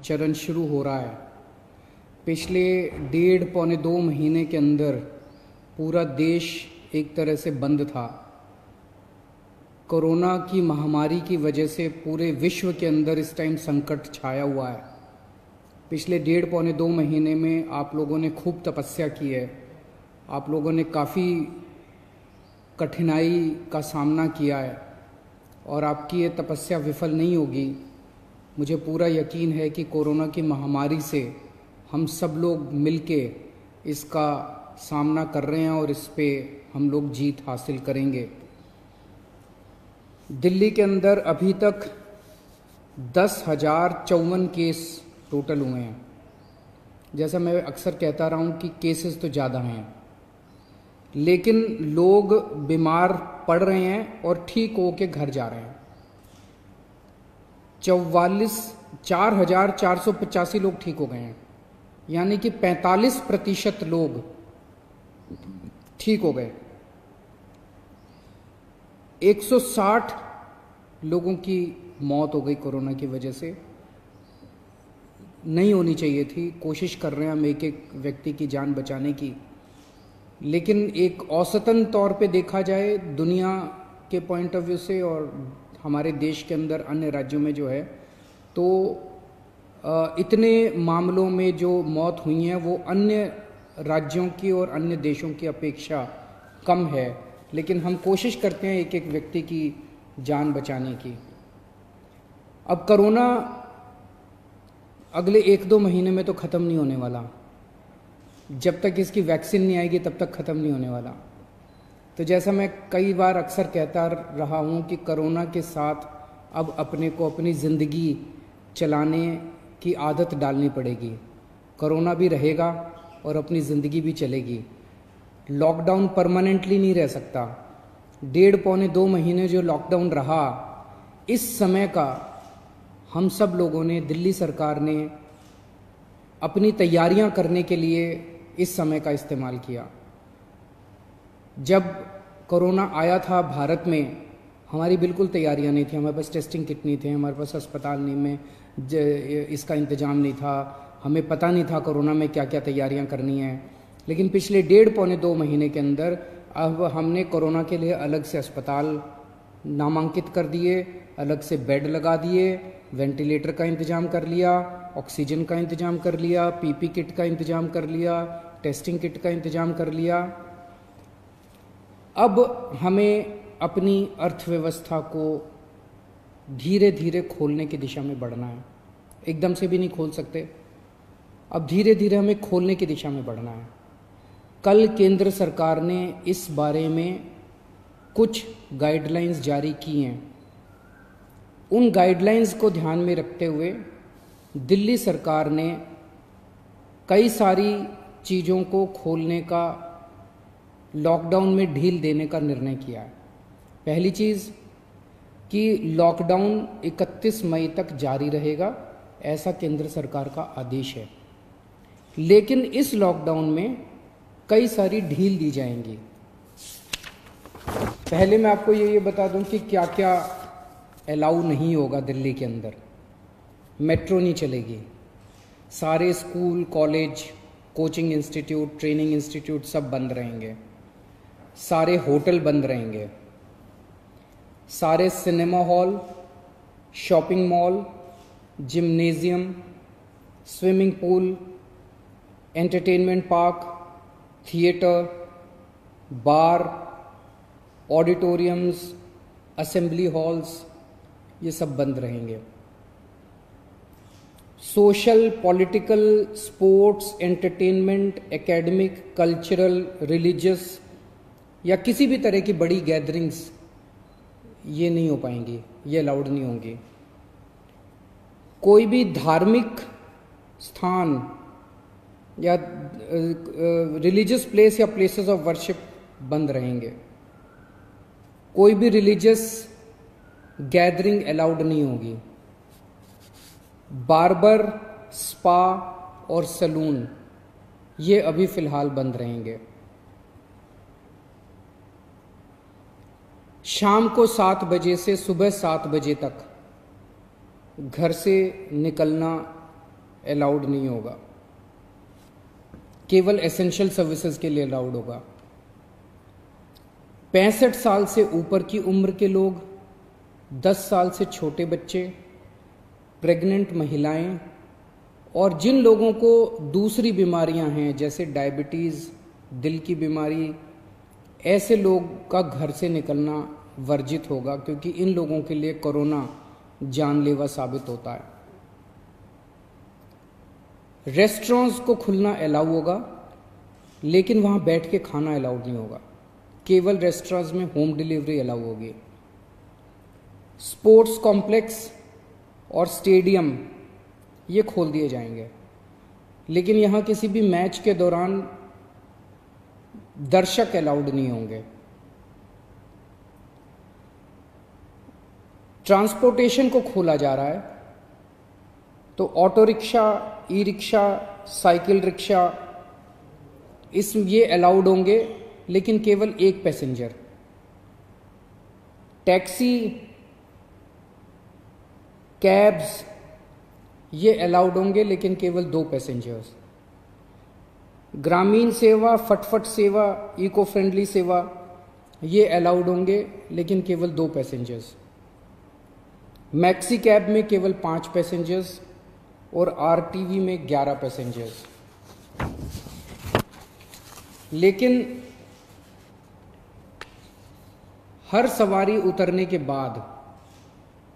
चरण शुरू हो रहा है। पिछले 1.5-2 महीने के अंदर पूरा देश एक तरह से बंद था। कोरोना की महामारी की वजह से पूरे विश्व के अंदर इस टाइम संकट छाया हुआ है। पिछले 1.5-2 महीने में आप लोगों ने खूब तपस्या की है। आप लोगों ने काफ़ी कठिनाई का सामना किया है और आपकी ये तपस्या विफल नहीं होगी। मुझे पूरा यकीन है कि कोरोना की महामारी से हम सब लोग मिलके इसका सामना कर रहे हैं और इस पे हम लोग जीत हासिल करेंगे। दिल्ली के अंदर अभी तक 10,054 केस टोटल हुए हैं। जैसा मैं अक्सर कहता रहा हूँ कि केसेस तो ज़्यादा हैं, लेकिन लोग बीमार पड़ रहे हैं और ठीक होके घर जा रहे हैं। 4,485 लोग ठीक हो गए हैं, यानी कि 45% लोग ठीक हो गए। 160 लोगों की मौत हो गई कोरोना की वजह से। नहीं होनी चाहिए थी। कोशिश कर रहे हैं हम एक एक व्यक्ति की जान बचाने की, लेकिन एक औसतन तौर पे देखा जाए दुनिया के पॉइंट ऑफ व्यू से और हमारे देश के अंदर अन्य राज्यों में जो है, तो इतने मामलों में जो मौत हुई हैं वो अन्य राज्यों की और अन्य देशों की अपेक्षा कम है। लेकिन हम कोशिश करते हैं एक एक व्यक्ति की जान बचाने की। अब कोरोना अगले 1-2 महीने में तो ख़त्म नहीं होने वाला। जब तक इसकी वैक्सीन नहीं आएगी तब तक ख़त्म नहीं होने वाला। तो जैसा मैं कई बार अक्सर कहता रहा हूँ कि कोरोना के साथ अब अपने को अपनी ज़िंदगी चलाने की आदत डालनी पड़ेगी। कोरोना भी रहेगा और अपनी ज़िंदगी भी चलेगी। लॉकडाउन परमानेंटली नहीं रह सकता। 1.5-2 महीने जो लॉकडाउन रहा, इस समय का हम सब लोगों ने, दिल्ली सरकार ने अपनी तैयारियां करने के लिए इस समय का इस्तेमाल किया। जब कोरोना आया था भारत में, हमारी बिल्कुल तैयारियां नहीं थी। हमारे पास टेस्टिंग किट नहीं थे, हमारे पास अस्पताल नहीं में इसका इंतज़ाम नहीं था। हमें पता नहीं था कोरोना में क्या क्या तैयारियां करनी है। लेकिन पिछले 1.5-2 महीने के अंदर अब हमने कोरोना के लिए अलग से अस्पताल नामांकित कर दिए, अलग से बेड लगा दिए, वेंटिलेटर का इंतज़ाम कर लिया, ऑक्सीजन का इंतज़ाम कर लिया, पीपी किट का इंतज़ाम कर लिया, टेस्टिंग किट का इंतज़ाम कर लिया। अब हमें अपनी अर्थव्यवस्था को धीरे धीरे खोलने की दिशा में बढ़ना है। एकदम से भी नहीं खोल सकते। अब धीरे धीरे हमें खोलने की दिशा में बढ़ना है। कल केंद्र सरकार ने इस बारे में कुछ गाइडलाइंस जारी की हैं। उन गाइडलाइंस को ध्यान में रखते हुए दिल्ली सरकार ने कई सारी चीज़ों को खोलने का, लॉकडाउन में ढील देने का निर्णय किया है। पहली चीज़ कि लॉकडाउन 31 मई तक जारी रहेगा, ऐसा केंद्र सरकार का आदेश है। लेकिन इस लॉकडाउन में कई सारी ढील दी जाएंगी। पहले मैं आपको ये बता दूं कि क्या क्या अलाउ नहीं होगा दिल्ली के अंदर। मेट्रो नहीं चलेगी। सारे school, college, coaching institute, training institute सब बंद रहेंगे। सारे होटल बंद रहेंगे। सारे cinema hall, shopping mall, gymnasium, swimming pool, entertainment park, theatre, bar, auditoriums, assembly halls, ये सब बंद रहेंगे। Social, political, sports, entertainment, academic, cultural, religious या किसी भी तरह की बड़ी गैदरिंग्स ये नहीं हो पाएंगी, ये अलाउड नहीं होंगी। कोई भी धार्मिक स्थान या रिलीजियस प्लेस या प्लेसेस ऑफ वर्शिप बंद रहेंगे। कोई भी रिलीजियस गैदरिंग अलाउड नहीं होगी। बार्बर, स्पा और सैलून ये अभी फिलहाल बंद रहेंगे। शाम को 7 बजे से सुबह 7 बजे तक घर से निकलना अलाउड नहीं होगा, केवल एसेंशियल सर्विसेज के लिए अलाउड होगा। 65 साल से ऊपर की उम्र के लोग, 10 साल से छोटे बच्चे, प्रेग्नेंट महिलाएं और जिन लोगों को दूसरी बीमारियां हैं जैसे डायबिटीज़, दिल की बीमारी, ऐसे लोग का घर से निकलना वर्जित होगा, क्योंकि इन लोगों के लिए कोरोना जानलेवा साबित होता है। रेस्टोरेंट्स को खुलना अलाउ होगा, लेकिन वहां बैठ के खाना अलाउड नहीं होगा, केवल रेस्टोरेंट्स में होम डिलीवरी अलाउ होगी। स्पोर्ट्स कॉम्प्लेक्स और स्टेडियम ये खोल दिए जाएंगे, लेकिन यहां किसी भी मैच के दौरान दर्शक अलाउड नहीं होंगे। ट्रांसपोर्टेशन को खोला जा रहा है, तो auto rickshaw, e rickshaw, cycle rickshaw ये अलाउड होंगे, लेकिन केवल एक पैसेंजर। टैक्सी, कैब्स ये अलाउड होंगे, लेकिन केवल 2 पैसेंजर्स। ग्रामीण सेवा, फटफट सेवा, इको फ्रेंडली सेवा ये अलाउड होंगे, लेकिन केवल 2 पैसेंजर्स। मैक्सी कैब में केवल 5 पैसेंजर्स और आरटीवी में 11 पैसेंजर्स। लेकिन हर सवारी उतरने के बाद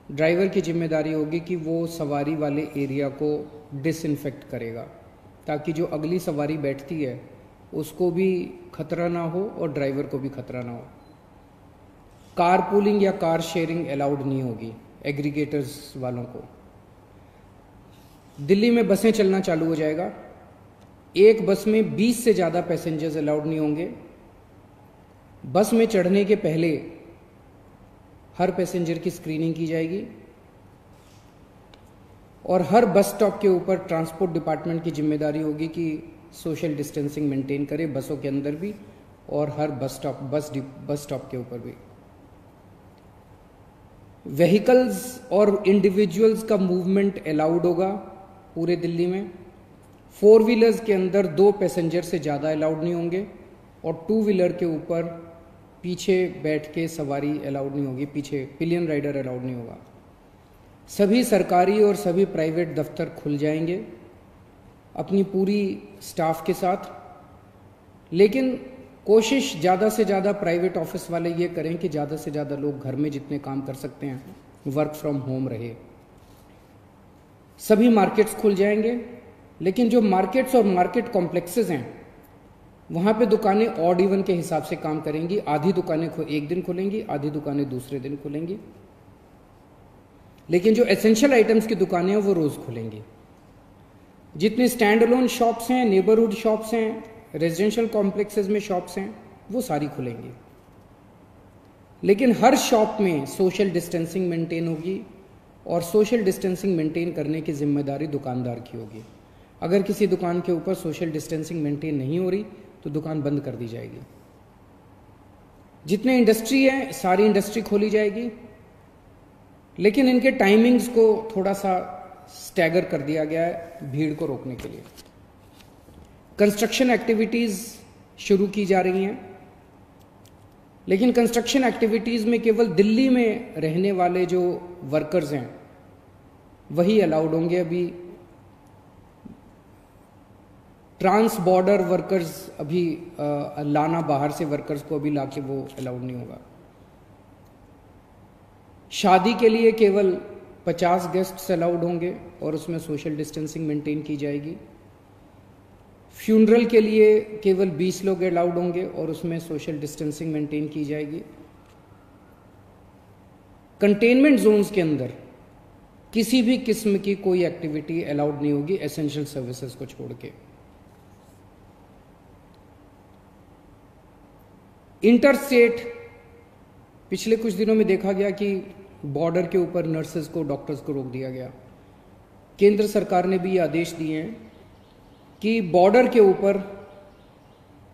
ड्राइवर की जिम्मेदारी होगी कि वो सवारी वाले एरिया को डिसइंफेक्ट करेगा, ताकि जो अगली सवारी बैठती है उसको भी खतरा ना हो और ड्राइवर को भी खतरा ना हो। कार पूलिंग या कार शेयरिंग अलाउड नहीं होगी एग्रीगेटर्स वालों को। दिल्ली में बसें चलना चालू हो जाएगा, एक बस में 20 से ज़्यादा पैसेंजर्स अलाउड नहीं होंगे। बस में चढ़ने के पहले हर पैसेंजर की स्क्रीनिंग की जाएगी और हर बस स्टॉप के ऊपर ट्रांसपोर्ट डिपार्टमेंट की जिम्मेदारी होगी कि सोशल डिस्टेंसिंग मेंटेन करे, बसों के अंदर भी और हर बस स्टॉप के ऊपर भी। व्हीकल्स और इंडिविजुअल्स का मूवमेंट अलाउड होगा पूरे दिल्ली में। 4 व्हीलर्स के अंदर 2 पैसेंजर से ज़्यादा अलाउड नहीं होंगे और 2 व्हीलर के ऊपर पीछे बैठ के सवारी अलाउड नहीं होगी, पीछे पिलियन राइडर अलाउड नहीं होगा। सभी सरकारी और सभी प्राइवेट दफ्तर खुल जाएंगे अपनी पूरी स्टाफ के साथ, लेकिन कोशिश ज़्यादा से ज़्यादा प्राइवेट ऑफिस वाले ये करें कि ज़्यादा से ज़्यादा लोग घर में जितने काम कर सकते हैं वर्क फ्रॉम होम रहे। सभी मार्केट्स खुल जाएंगे, लेकिन जो मार्केट्स और मार्केट कॉम्प्लेक्सेस हैं वहाँ पे दुकानें ऑड इवन के हिसाब से काम करेंगी। आधी दुकानें एक दिन खुलेंगी, आधी दुकानें दूसरे दिन खुलेंगी, लेकिन जो एसेंशियल आइटम्स की दुकानें हैं वो रोज़ खुलेंगी। जितने स्टैंड अलोन शॉप्स हैं, नेबरहुड शॉप्स हैं, रेजिडेंशियल कॉम्प्लेक्सेस में शॉप्स हैं, वो सारी खुलेंगी, लेकिन हर शॉप में सोशल डिस्टेंसिंग मेंटेन होगी और सोशल डिस्टेंसिंग मेंटेन करने की जिम्मेदारी दुकानदार की होगी। अगर किसी दुकान के ऊपर सोशल डिस्टेंसिंग मेंटेन नहीं हो रही तो दुकान बंद कर दी जाएगी। जितने इंडस्ट्री है सारी इंडस्ट्री खोली जाएगी, लेकिन इनके टाइमिंग्स को थोड़ा सा स्टैगर कर दिया गया है भीड़ को रोकने के लिए। कंस्ट्रक्शन एक्टिविटीज़ शुरू की जा रही हैं, लेकिन कंस्ट्रक्शन एक्टिविटीज़ में केवल दिल्ली में रहने वाले जो वर्कर्स हैं वही अलाउड होंगे। अभी ट्रांस बॉर्डर वर्कर्स अभी लाना, बाहर से वर्कर्स को अभी लाके वो अलाउड नहीं होगा। शादी के लिए केवल 50 गेस्ट्स अलाउड होंगे और उसमें सोशल डिस्टेंसिंग मेंटेन की जाएगी। फ्यूनरल के लिए केवल 20 लोग अलाउड होंगे और उसमें सोशल डिस्टेंसिंग मेंटेन की जाएगी। कंटेनमेंट जोन्स के अंदर किसी भी किस्म की कोई एक्टिविटी अलाउड नहीं होगी एसेंशियल सर्विसेज को छोड़ के। इंटरस्टेट पिछले कुछ दिनों में देखा गया कि बॉर्डर के ऊपर नर्सेज को, डॉक्टर्स को रोक दिया गया। केंद्र सरकार ने भी ये आदेश दिए हैं कि बॉर्डर के ऊपर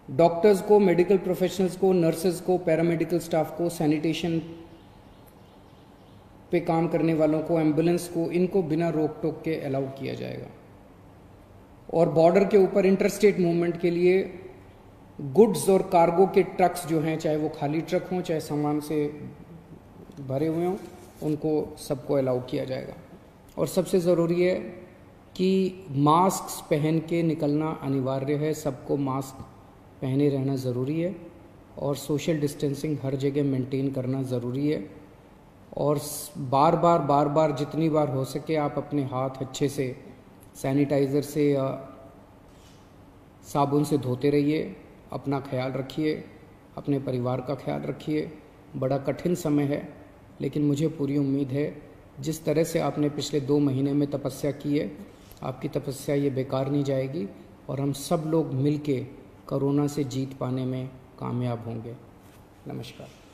डॉक्टर्स को, मेडिकल प्रोफेशनल्स को, नर्सेज को, पैरामेडिकल स्टाफ को, सैनिटेशन पे काम करने वालों को, एम्बुलेंस को, इनको बिना रोक टोक के अलाउ किया जाएगा। और बॉर्डर के ऊपर इंटरस्टेट मूवमेंट के लिए गुड्स और कार्गो के ट्रक्स जो हैं, चाहे वो खाली ट्रक हों चाहे सामान से भरे हुए हों, उनको सबको अलाउ किया जाएगा। और सबसे ज़रूरी है कि मास्क पहन के निकलना अनिवार्य है, सबको मास्क पहने रहना ज़रूरी है और सोशल डिस्टेंसिंग हर जगह मेंटेन करना ज़रूरी है। और बार बार जितनी बार हो सके आप अपने हाथ अच्छे से सैनिटाइज़र से या साबुन से धोते रहिए। अपना ख्याल रखिए, अपने परिवार का ख्याल रखिए। बड़ा कठिन समय है, लेकिन मुझे पूरी उम्मीद है जिस तरह से आपने पिछले 2 महीने में तपस्या की है, आपकी तपस्या ये बेकार नहीं जाएगी और हम सब लोग मिलके कोरोना से जीत पाने में कामयाब होंगे। नमस्कार।